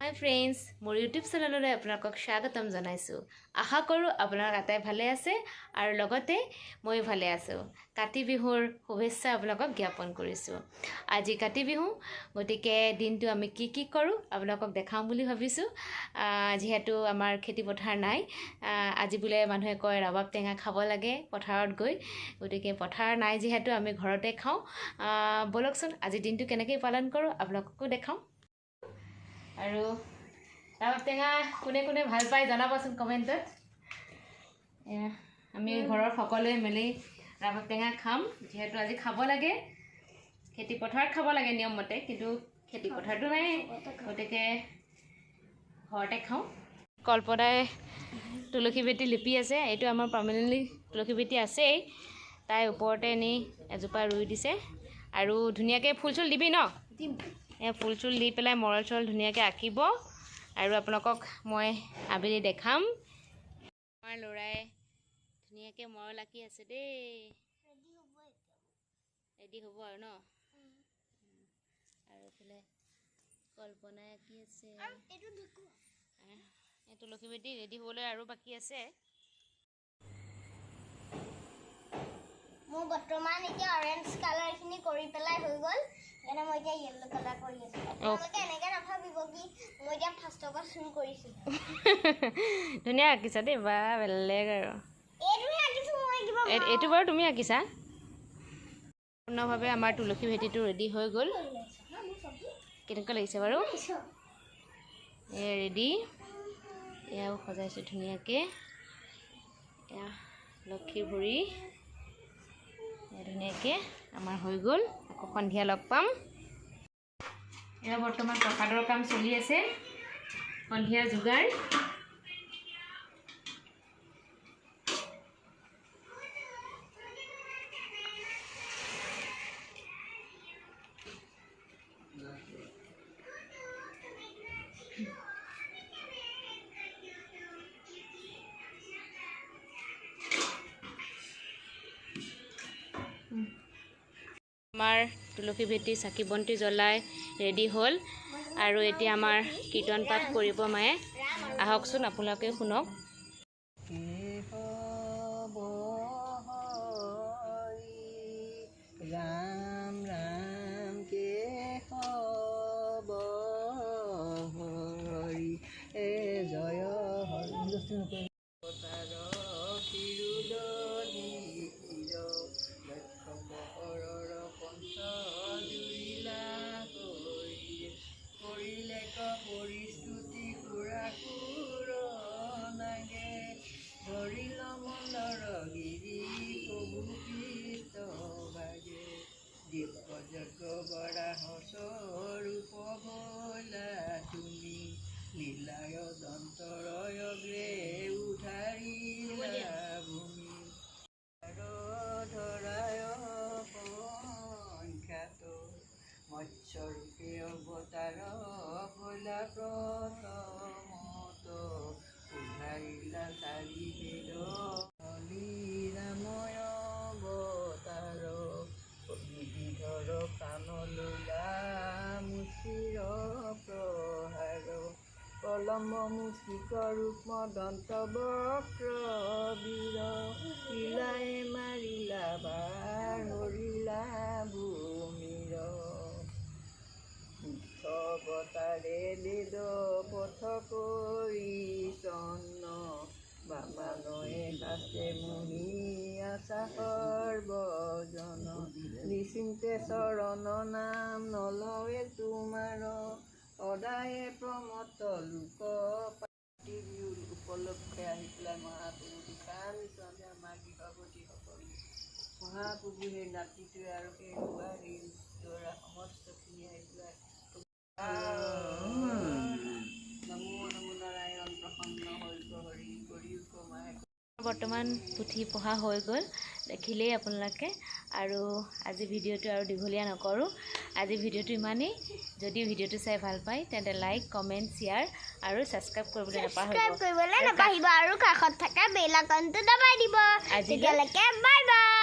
Hi friends, মোৰ YouTube চেনেললৈ আপোনালোকক স্বাগতম জনাইছো। আশা কৰো আপোনালোক আটাই ভালে আছে আৰু লগতে মই ভালে আছো। কাতি বিহুৰ শুভেচ্ছা আপোনালোকক জ্ঞাপন কৰিছো। আজি কাতি বিহু, গতিকে দিনটো আমি কি কৰো আপোনালোকক দেখাম বুলি ভাবিছো। যেহেতু আমাৰ খেতি পথাৰ নাই, আজি বুলে মানুহে কয় ৰাবাব টেঙা খাব লাগে পথাৰত গৈ, গতিকে পথাৰ নাই যেহেতু আমি ঘৰতে খাওঁ। বলকচোন আজি দিনটো কেনেকৈ পালন কৰো আপোনালোককো দেখাম। আৰু ৰাবাব টেঙা কোনে কোনে ভাল পায় জনাবচোন কমেণ্টত। আমি ঘৰৰ সকলোৱে মিলি ৰাবাব টেঙা খাম, যেহেতু আজি খাব লাগে। খেতি পথাৰত খাব লাগে নিয়ম মতে, কিন্তু খেতি পথাৰটো নাই, গতিকে ঘৰতে খাওঁ। কল্পনাই তুলসী ভেটি লিপি আছে, এইটো আমাৰ পাৰ্মানেণ্টলি তুলসী ভেটি আছেই, তাই ওপৰতে নি এজোপা ৰুই দিছে। আৰু ধুনীয়াকৈ ফুল চুল দিবি ন? ফুল চুল দি পেলাই মৰল চৰল ধুনীয়াকৈ আঁকিব আৰু আপোনালোকক মই আবেলি দেখাম। আমাৰ ল'ৰাই ধুনীয়াকৈ মৰল আঁকি আছে দেই। ৰেডি হ'ব আৰু ন? আৰু এইফালে কল্পনাই আঁকি আছে। তুলসী ভেটি ৰেডি হ'বলৈ আৰু বাকী আছে। মোৰ বৰ্তমান এতিয়া অৰেঞ্জ কালাৰখিনি কৰি পেলাই হৈ গ'ল, সেইকাৰণে মই এতিয়া য়েল্লো কালাৰ কৰি আছোঁ। আপোনালোকে এনেকৈ নাভাবিব কি মই এতিয়া ফাৰ্ষ্টৰ পৰা চুৰ কৰিছোঁ। ধুনীয়া আঁকিছা দেই, বা বেলেগ আৰু। এইটোহে আঁকিছোঁ মই, কিবা এইটো বাৰু তুমি আঁকিছা। সম্পূৰ্ণভাৱে আমাৰ তুলসী ভেটিটো ৰেডি হৈ গ'ল। কেনেকুৱা লাগিছে বাৰু? ৰেডি, এয়াও সজাইছোঁ ধুনীয়াকৈ। এয়া লক্ষীৰ ভৰি ধুনীয়াকৈ আমাৰ হৈ গ'ল। আকৌ সন্ধিয়া লগ পাম। এয়া বৰ্তমান প্ৰসাদৰ কাম চলি আছে, সন্ধিয়া যোগাৰ। আমাৰ তুলসী ভেটি চাকি বন্তি জ্বলাই ৰেডি হ'ল, আৰু এতিয়া আমাৰ কীৰ্তন পাঠ কৰিব মায়ে। আহকচোন আপোনালোকে শুনক। ৰাম ৰাম কেশৱ হৰি, জয় হৰি। স্বৰূপ বলা তুমি লীলায় দন্তৰয় গ্ৰে উধাৰিলা ভূমি ধৰায় সংখ্যাত মৎস্যৰূপে অৱতাৰ বলা প্ৰথমত উধাৰিলা চাৰি বেদ ৰাময় অৱতাৰ বিবিধৰ প্ৰাণ লীলা মুচিৰ প্ৰহাৰ কলম মুচিক ৰূপ দন্ত বক্ৰ বীৰ লীলাই মাৰিলা বাৰ হৰিলা ভূমিৰ অৱতাৰে বেদ পথ কৰি চন্ন বামানয়ে শাস্ত্ৰে মুনি আশা সৰ্বজন নিচিন্তে চৰণ নাম নলয়ে তোমাৰ সদায়ে প্ৰমত লোক। কাতি বিহু উপলক্ষে আহি পেলাই মহাপ্ৰভু দোকান চলে আমাৰ গৃহৱতীসকল। মহাপ্ৰভু সেই নাতিটোৱে আৰু সেই বোৱাৰী ল'ৰা সমস্তখিনি আহি পেলাই বৰ্তমান পুথি পঢ়া হৈ গ'ল, দেখিলেই আপোনালোকে। আৰু আজি ভিডিঅ'টো আৰু দীঘলীয়া নকৰোঁ, আজি ভিডিঅ'টো ইমানেই। যদি ভিডিঅ'টো চাই ভাল পায় তেন্তে লাইক, কমেণ্ট, শ্বেয়াৰ আৰু ছাবস্ক্ৰাইব কৰিবলৈ নাপাহৰিব। আৰু কাষত থকা বেল আইকনটো দবাই দিব। তেতিয়ালৈকে বাই বাই।